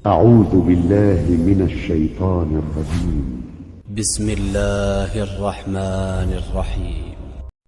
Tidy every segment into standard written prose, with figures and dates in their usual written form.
أعوذ بالله من الشيطان الرجيم. بسم الله الرحمن الرحيم.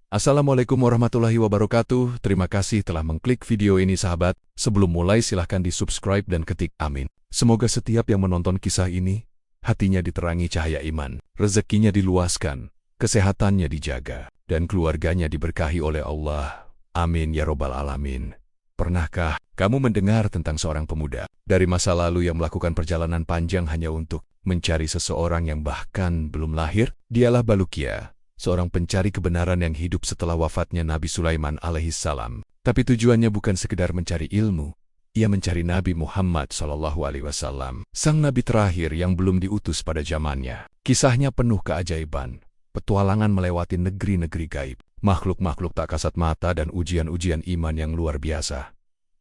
Assalamualaikum warahmatullahi wabarakatuh. Terima kasih telah mengklik video ini sahabat. Sebelum mulai silahkan di-subscribe dan ketik amin. Semoga setiap yang menonton kisah ini, hatinya diterangi cahaya iman, rezekinya diluaskan, kesehatannya dijaga, dan keluarganya diberkahi oleh Allah. Amin ya robbal alamin. Pernahkah kamu mendengar tentang seorang pemuda dari masa lalu yang melakukan perjalanan panjang hanya untuk mencari seseorang yang bahkan belum lahir? Dialah Balukia, seorang pencari kebenaran yang hidup setelah wafatnya Nabi Sulaiman alaihissalam. Tapi tujuannya bukan sekedar mencari ilmu. Ia mencari Nabi Muhammad SAW, sang Nabi terakhir yang belum diutus pada zamannya. Kisahnya penuh keajaiban, petualangan melewati negeri-negeri gaib, makhluk-makhluk tak kasat mata dan ujian-ujian iman yang luar biasa.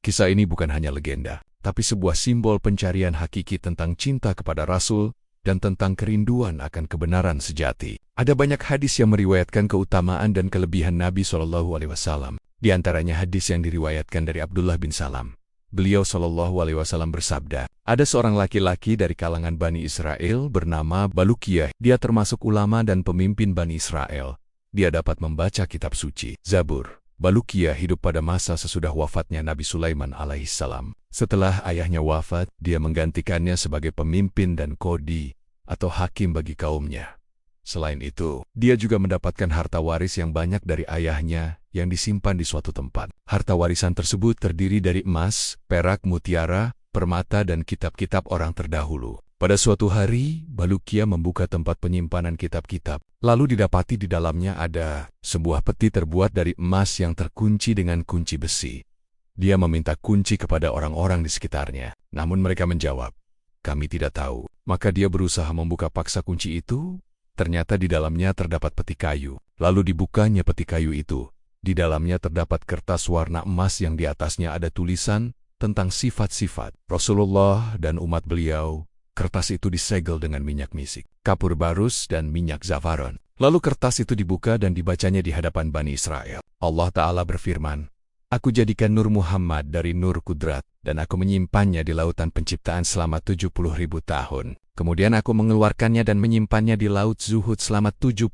Kisah ini bukan hanya legenda, tapi sebuah simbol pencarian hakiki tentang cinta kepada Rasul dan tentang kerinduan akan kebenaran sejati. Ada banyak hadis yang meriwayatkan keutamaan dan kelebihan Nabi SAW. Di antaranya hadis yang diriwayatkan dari Abdullah bin Salam. Beliau SAW bersabda, ada seorang laki-laki dari kalangan Bani Israel bernama Balukia. Dia termasuk ulama dan pemimpin Bani Israel. Dia dapat membaca kitab suci, Zabur. Balukia hidup pada masa sesudah wafatnya Nabi Sulaiman alaihissalam. Setelah ayahnya wafat, dia menggantikannya sebagai pemimpin dan qadhi atau hakim bagi kaumnya. Selain itu, dia juga mendapatkan harta waris yang banyak dari ayahnya yang disimpan di suatu tempat. Harta warisan tersebut terdiri dari emas, perak, mutiara, permata, dan kitab-kitab orang terdahulu. Pada suatu hari, Balukia membuka tempat penyimpanan kitab-kitab. Lalu didapati di dalamnya ada sebuah peti terbuat dari emas yang terkunci dengan kunci besi. Dia meminta kunci kepada orang-orang di sekitarnya. Namun mereka menjawab, kami tidak tahu. Maka dia berusaha membuka paksa kunci itu. Ternyata di dalamnya terdapat peti kayu. Lalu dibukanya peti kayu itu. Di dalamnya terdapat kertas warna emas yang di atasnya ada tulisan tentang sifat-sifat Rasulullah dan umat beliau. Kertas itu disegel dengan minyak misik, kapur barus, dan minyak zafaron. Lalu kertas itu dibuka dan dibacanya di hadapan Bani Israel. Allah Ta'ala berfirman, aku jadikan Nur Muhammad dari Nur Kudrat, dan aku menyimpannya di lautan penciptaan selama 70.000 tahun. Kemudian aku mengeluarkannya dan menyimpannya di laut Zuhud selama 70.000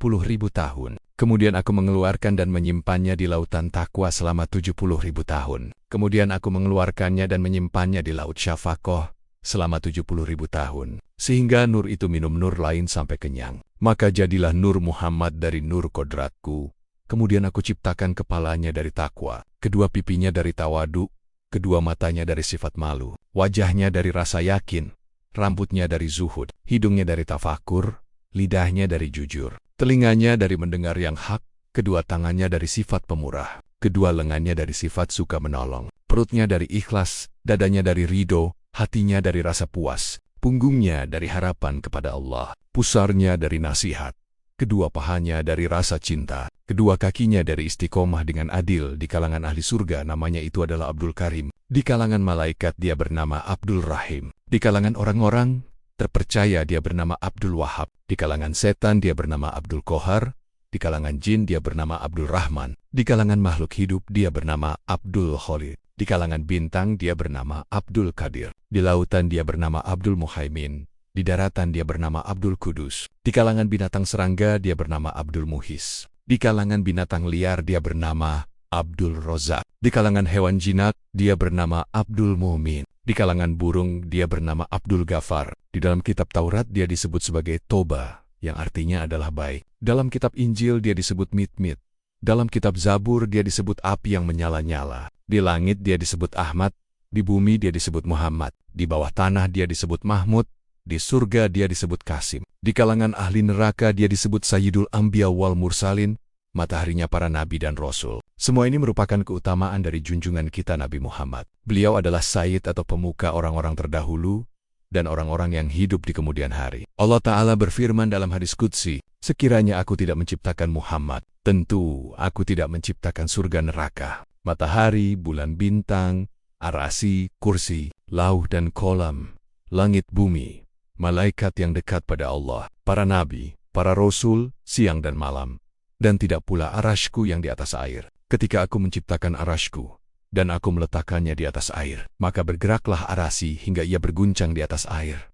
tahun. Kemudian aku mengeluarkan dan menyimpannya di lautan Taqwa selama 70.000 tahun. Kemudian aku mengeluarkannya dan menyimpannya di laut Syafaqah selama 70.000 tahun, sehingga nur itu minum nur lain sampai kenyang. Maka jadilah Nur Muhammad dari Nur Kodratku. Kemudian aku ciptakan kepalanya dari takwa, kedua pipinya dari tawadu, kedua matanya dari sifat malu, wajahnya dari rasa yakin, rambutnya dari zuhud, hidungnya dari tafakur, lidahnya dari jujur, telinganya dari mendengar yang hak, kedua tangannya dari sifat pemurah, kedua lengannya dari sifat suka menolong, perutnya dari ikhlas, dadanya dari ridho, hatinya dari rasa puas, punggungnya dari harapan kepada Allah, pusarnya dari nasihat, kedua pahanya dari rasa cinta, kedua kakinya dari istiqomah dengan adil. Di kalangan ahli surga namanya itu adalah Abdul Karim, di kalangan malaikat dia bernama Abdul Rahim, di kalangan orang-orang terpercaya dia bernama Abdul Wahab, di kalangan setan dia bernama Abdul Kohar, di kalangan jin dia bernama Abdul Rahman, di kalangan makhluk hidup dia bernama Abdul Khalid. Di kalangan bintang dia bernama Abdul Qadir. Di lautan dia bernama Abdul Muhaimin. Di daratan dia bernama Abdul Kudus. Di kalangan binatang serangga dia bernama Abdul Muhis. Di kalangan binatang liar dia bernama Abdul Rozak. Di kalangan hewan jinak dia bernama Abdul Mumin. Di kalangan burung dia bernama Abdul Ghafar. Di dalam kitab Taurat dia disebut sebagai Toba, yang artinya adalah baik. Dalam kitab Injil dia disebut Mit-Mit. Dalam kitab Zabur dia disebut api yang menyala-nyala. Di langit dia disebut Ahmad, di bumi dia disebut Muhammad, di bawah tanah dia disebut Mahmud, di surga dia disebut Kasim. Di kalangan ahli neraka dia disebut Sayyidul Anbiya wal Mursalin, mataharinya para nabi dan rasul. Semua ini merupakan keutamaan dari junjungan kita Nabi Muhammad. Beliau adalah Sayyid atau pemuka orang-orang terdahulu dan orang-orang yang hidup di kemudian hari. Allah Ta'ala berfirman dalam hadis qudsi, sekiranya aku tidak menciptakan Muhammad, tentu aku tidak menciptakan surga neraka, matahari, bulan, bintang, arasi, kursi, lauh dan kolam, langit bumi, malaikat yang dekat pada Allah, para nabi, para rasul, siang dan malam, dan tidak pula arashku yang di atas air. Ketika aku menciptakan arashku, dan aku meletakkannya di atas air. Maka bergeraklah Arasy hingga ia berguncang di atas air.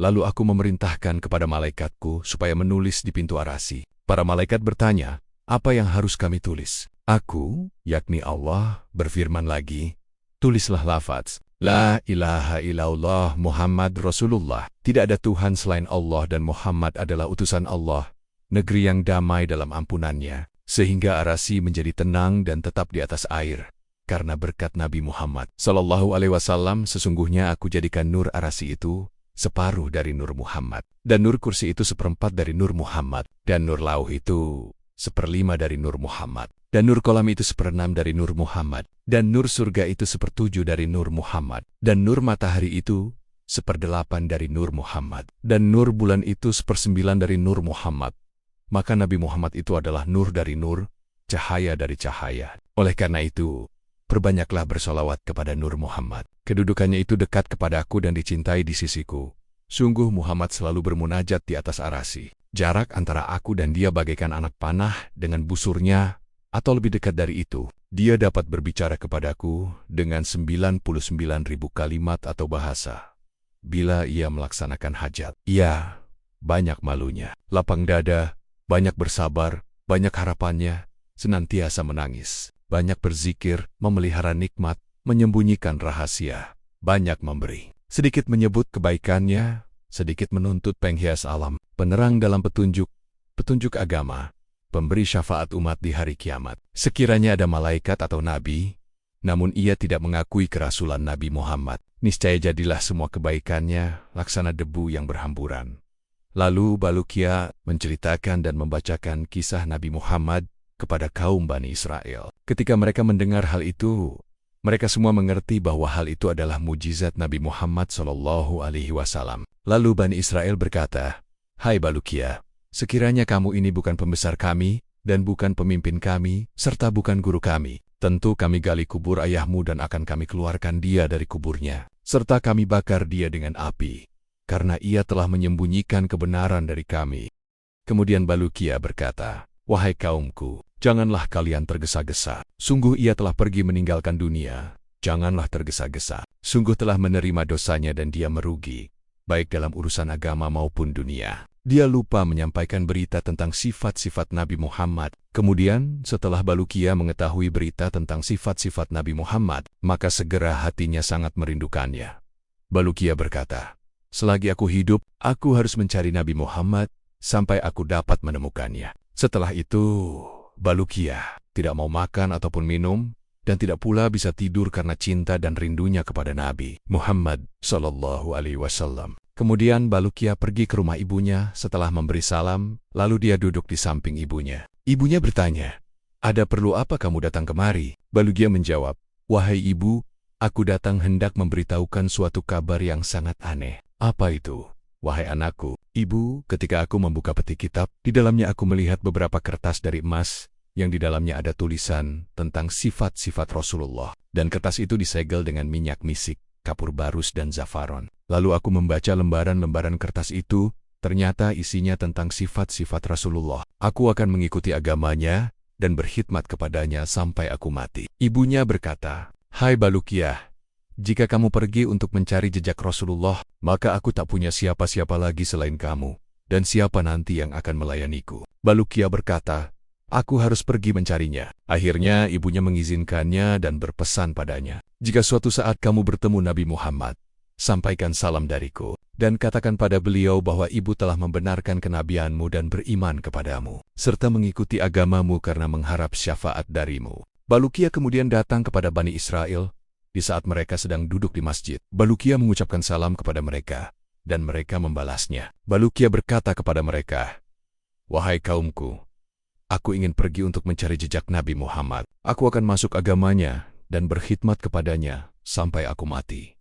Lalu aku memerintahkan kepada malaikatku supaya menulis di pintu Arasy. Para malaikat bertanya, apa yang harus kami tulis? Aku, yakni Allah, berfirman lagi, tulislah lafaz, La ilaha illallah Muhammad Rasulullah. Tidak ada Tuhan selain Allah dan Muhammad adalah utusan Allah. Negeri yang damai dalam ampunannya, sehingga Arasy menjadi tenang dan tetap di atas air. Karena berkat Nabi Muhammad Sallallahu Alaihi Wasallam, sesungguhnya aku jadikan nur Arasy itu separuh dari nur Muhammad, dan nur kursi itu seperempat dari nur Muhammad, dan nur lauh itu seperlima dari nur Muhammad, dan nur kolam itu seperenam dari nur Muhammad, dan nur surga itu sepertujuh dari nur Muhammad, dan nur matahari itu seperdelapan dari nur Muhammad, dan nur bulan itu sepersembilan dari nur Muhammad. Maka Nabi Muhammad itu adalah nur dari nur, cahaya dari cahaya. Oleh karena itu, perbanyaklah bersolawat kepada Nur Muhammad. Kedudukannya itu dekat kepadaku dan dicintai di sisiku. Sungguh Muhammad selalu bermunajat di atas Arasy. Jarak antara aku dan dia bagaikan anak panah dengan busurnya, atau lebih dekat dari itu. Dia dapat berbicara kepadaku dengan 99.000 kalimat atau bahasa. Bila ia melaksanakan hajat, ia banyak malunya, lapang dada, banyak bersabar, banyak harapannya, senantiasa menangis. Banyak berzikir, memelihara nikmat, menyembunyikan rahasia, banyak memberi. Sedikit menyebut kebaikannya, sedikit menuntut penghias alam, penerang dalam petunjuk agama, pemberi syafaat umat di hari kiamat. Sekiranya ada malaikat atau nabi, namun ia tidak mengakui kerasulan Nabi Muhammad, niscaya jadilah semua kebaikannya laksana debu yang berhamburan. Lalu Bulukiya menceritakan dan membacakan kisah Nabi Muhammad kepada kaum Bani Israel. Ketika mereka mendengar hal itu, mereka semua mengerti bahwa hal itu adalah mujizat Nabi Muhammad Shallallahu Alaihi Wasallam. Lalu Bani Israel berkata, Hai Bulukiya, sekiranya kamu ini bukan pembesar kami, dan bukan pemimpin kami, serta bukan guru kami, tentu kami gali kubur ayahmu dan akan kami keluarkan dia dari kuburnya, serta kami bakar dia dengan api, karena ia telah menyembunyikan kebenaran dari kami. Kemudian Bulukiya berkata, Wahai kaumku, janganlah kalian tergesa-gesa. Sungguh ia telah pergi meninggalkan dunia. Janganlah tergesa-gesa. Sungguh telah menerima dosanya dan dia merugi, baik dalam urusan agama maupun dunia. Dia lupa menyampaikan berita tentang sifat-sifat Nabi Muhammad. Kemudian, setelah Bulukiya mengetahui berita tentang sifat-sifat Nabi Muhammad, maka segera hatinya sangat merindukannya. Bulukiya berkata, Selagi aku hidup, aku harus mencari Nabi Muhammad sampai aku dapat menemukannya. Setelah itu, Bulukiya tidak mau makan ataupun minum, dan tidak pula bisa tidur karena cinta dan rindunya kepada Nabi Muhammad Sallallahu Alaihi Wasallam. Kemudian Bulukiya pergi ke rumah ibunya setelah memberi salam, lalu dia duduk di samping ibunya. Ibunya bertanya, Ada perlu apa kamu datang kemari? Bulukiya menjawab, Wahai ibu, aku datang hendak memberitahukan suatu kabar yang sangat aneh. Apa itu? Wahai anakku, ibu, ketika aku membuka peti kitab, di dalamnya aku melihat beberapa kertas dari emas, yang di dalamnya ada tulisan tentang sifat-sifat Rasulullah, dan kertas itu disegel dengan minyak misik, kapur barus dan zafaron. Lalu aku membaca lembaran-lembaran kertas itu, ternyata isinya tentang sifat-sifat Rasulullah. Aku akan mengikuti agamanya, dan berkhidmat kepadanya sampai aku mati. Ibunya berkata, Hai Bulukiya, jika kamu pergi untuk mencari jejak Rasulullah, maka aku tak punya siapa-siapa lagi selain kamu, dan siapa nanti yang akan melayaniku. Bulukiya berkata, Aku harus pergi mencarinya. Akhirnya ibunya mengizinkannya dan berpesan padanya, Jika suatu saat kamu bertemu Nabi Muhammad, sampaikan salam dariku, dan katakan pada beliau bahwa ibu telah membenarkan kenabianmu dan beriman kepadamu, serta mengikuti agamamu karena mengharap syafaat darimu. Bulukiya kemudian datang kepada Bani Israel, di saat mereka sedang duduk di masjid. Bulukiya mengucapkan salam kepada mereka, dan mereka membalasnya. Bulukiya berkata kepada mereka, Wahai kaumku, aku ingin pergi untuk mencari jejak Nabi Muhammad. Aku akan masuk agamanya dan berkhidmat kepadanya sampai aku mati.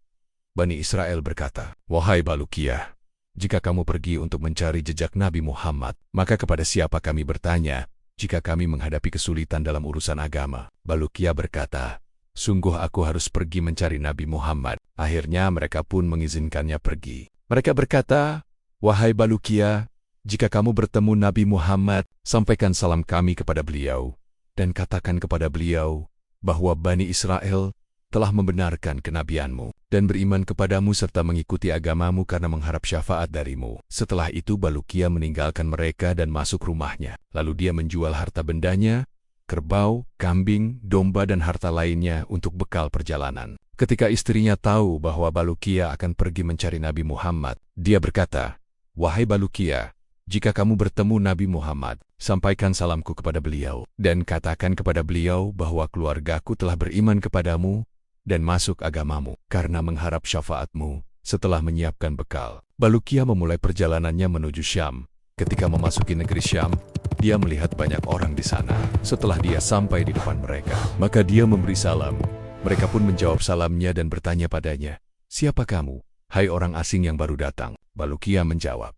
Bani Israel berkata, Wahai Bulukiya, jika kamu pergi untuk mencari jejak Nabi Muhammad, maka kepada siapa kami bertanya jika kami menghadapi kesulitan dalam urusan agama? Bulukiya berkata, Sungguh aku harus pergi mencari Nabi Muhammad. Akhirnya mereka pun mengizinkannya pergi. Mereka berkata, Wahai Bulukiya, jika kamu bertemu Nabi Muhammad, sampaikan salam kami kepada beliau, dan katakan kepada beliau bahwa Bani Israel telah membenarkan kenabianmu dan beriman kepadamu serta mengikuti agamamu karena mengharap syafaat darimu. Setelah itu Balukia meninggalkan mereka dan masuk rumahnya. Lalu dia menjual harta bendanya, kerbau, kambing, domba dan harta lainnya untuk bekal perjalanan. Ketika istrinya tahu bahwa Balukia akan pergi mencari Nabi Muhammad, dia berkata, "Wahai Balukia, jika kamu bertemu Nabi Muhammad, sampaikan salamku kepada beliau, dan katakan kepada beliau bahwa keluargaku telah beriman kepadamu dan masuk agamamu karena mengharap syafaatmu setelah menyiapkan bekal." Balukia memulai perjalanannya menuju Syam. Ketika memasuki negeri Syam, dia melihat banyak orang di sana. Setelah dia sampai di depan mereka, maka dia memberi salam. Mereka pun menjawab salamnya dan bertanya padanya, "Siapa kamu, hai orang asing yang baru datang?" Balukia menjawab,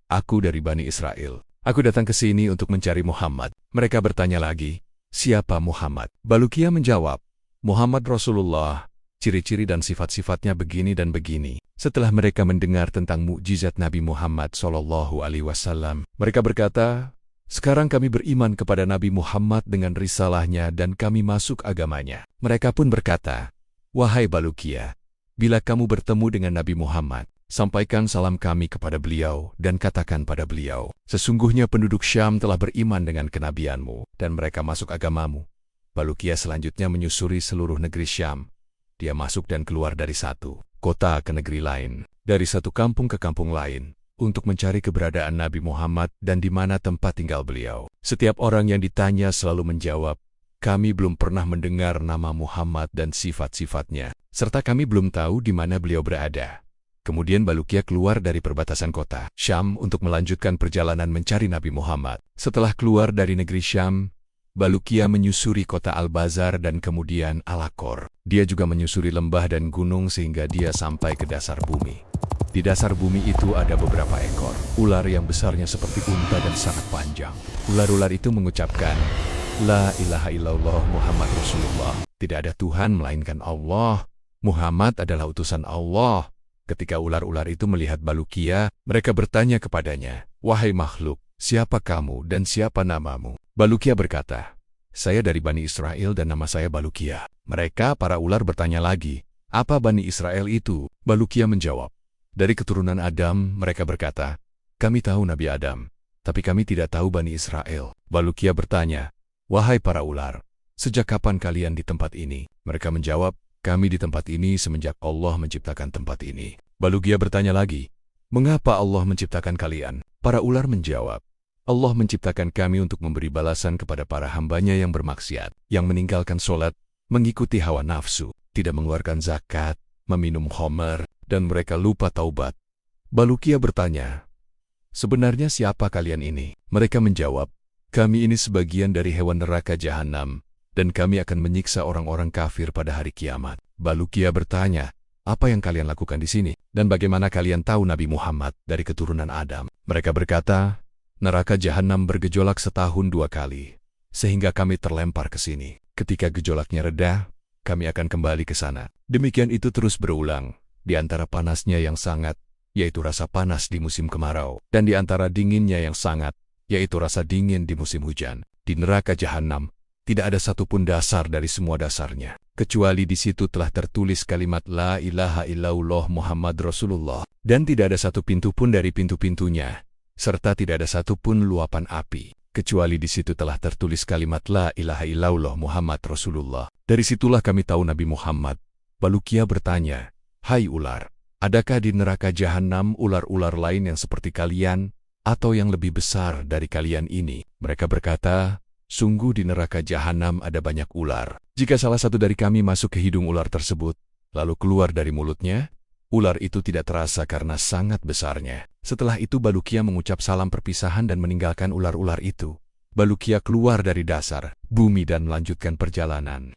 "Aku dari Bani Israel. Aku datang ke sini untuk mencari Muhammad." Mereka bertanya lagi, "Siapa Muhammad?" Balukia menjawab, "Muhammad Rasulullah, ciri-ciri dan sifat-sifatnya begini dan begini." Setelah mereka mendengar tentang mukjizat Nabi Muhammad SAW, mereka berkata, "Sekarang kami beriman kepada Nabi Muhammad dengan risalahnya dan kami masuk agamanya." Mereka pun berkata, "Wahai Balukia, bila kamu bertemu dengan Nabi Muhammad, sampaikan salam kami kepada beliau dan katakan pada beliau, sesungguhnya penduduk Syam telah beriman dengan kenabianmu dan mereka masuk agamamu." Balukia selanjutnya menyusuri seluruh negeri Syam. Dia masuk dan keluar dari satu kota ke negeri lain, dari satu kampung ke kampung lain, untuk mencari keberadaan Nabi Muhammad dan di mana tempat tinggal beliau. Setiap orang yang ditanya selalu menjawab, "Kami belum pernah mendengar nama Muhammad dan sifat-sifatnya, serta kami belum tahu di mana beliau berada." Kemudian Balukia keluar dari perbatasan kota Syam untuk melanjutkan perjalanan mencari Nabi Muhammad. Setelah keluar dari negeri Syam, Balukia menyusuri kota Al-Bazar dan kemudian Al-Akor. Dia juga menyusuri lembah dan gunung sehingga dia sampai ke dasar bumi. Di dasar bumi itu ada beberapa ekor ular yang besarnya seperti unta dan sangat panjang. Ular-ular itu mengucapkan, "La ilaha illallah Muhammad Rasulullah." Tidak ada Tuhan melainkan Allah. Muhammad adalah utusan Allah. Ketika ular-ular itu melihat Balukia, mereka bertanya kepadanya, "Wahai makhluk, siapa kamu dan siapa namamu?" Balukia berkata, "Saya dari Bani Israel dan nama saya Balukia." Mereka, para ular, bertanya lagi, "Apa Bani Israel itu?" Balukia menjawab, "Dari keturunan Adam." Mereka berkata, "Kami tahu Nabi Adam, tapi kami tidak tahu Bani Israel." Balukia bertanya, "Wahai para ular, sejak kapan kalian di tempat ini?" Mereka menjawab, "Kami di tempat ini semenjak Allah menciptakan tempat ini." Balukia bertanya lagi, "Mengapa Allah menciptakan kalian?" Para ular menjawab, "Allah menciptakan kami untuk memberi balasan kepada para hambanya yang bermaksiat, yang meninggalkan sholat, mengikuti hawa nafsu, tidak mengeluarkan zakat, meminum khamar, dan mereka lupa taubat." Balukia bertanya, "Sebenarnya siapa kalian ini?" Mereka menjawab, "Kami ini sebagian dari hewan neraka jahanam, dan kami akan menyiksa orang-orang kafir pada hari kiamat." Balukia bertanya, "Apa yang kalian lakukan di sini? Dan bagaimana kalian tahu Nabi Muhammad dari keturunan Adam?" Mereka berkata, "Neraka jahanam bergejolak setahun 2 kali, sehingga kami terlempar ke sini. Ketika gejolaknya reda, kami akan kembali ke sana." Demikian itu terus berulang, di antara panasnya yang sangat, yaitu rasa panas di musim kemarau, dan di antara dinginnya yang sangat, yaitu rasa dingin di musim hujan. Di neraka jahanam, tidak ada satupun dasar dari semua dasarnya, kecuali di situ telah tertulis kalimat La ilaha illallah Muhammad Rasulullah, dan tidak ada satu pintu pun dari pintu-pintunya, serta tidak ada satupun luapan api, kecuali di situ telah tertulis kalimat La ilaha illallah Muhammad Rasulullah. Dari situlah kami tahu Nabi Muhammad. Balukia bertanya, "Hai ular, adakah di neraka jahanam ular-ular lain yang seperti kalian, atau yang lebih besar dari kalian ini?" Mereka berkata, "Sungguh di neraka jahanam ada banyak ular. Jika salah satu dari kami masuk ke hidung ular tersebut, lalu keluar dari mulutnya, ular itu tidak terasa karena sangat besarnya." Setelah itu Balukia mengucap salam perpisahan dan meninggalkan ular-ular itu. Balukia keluar dari dasar bumi dan melanjutkan perjalanan.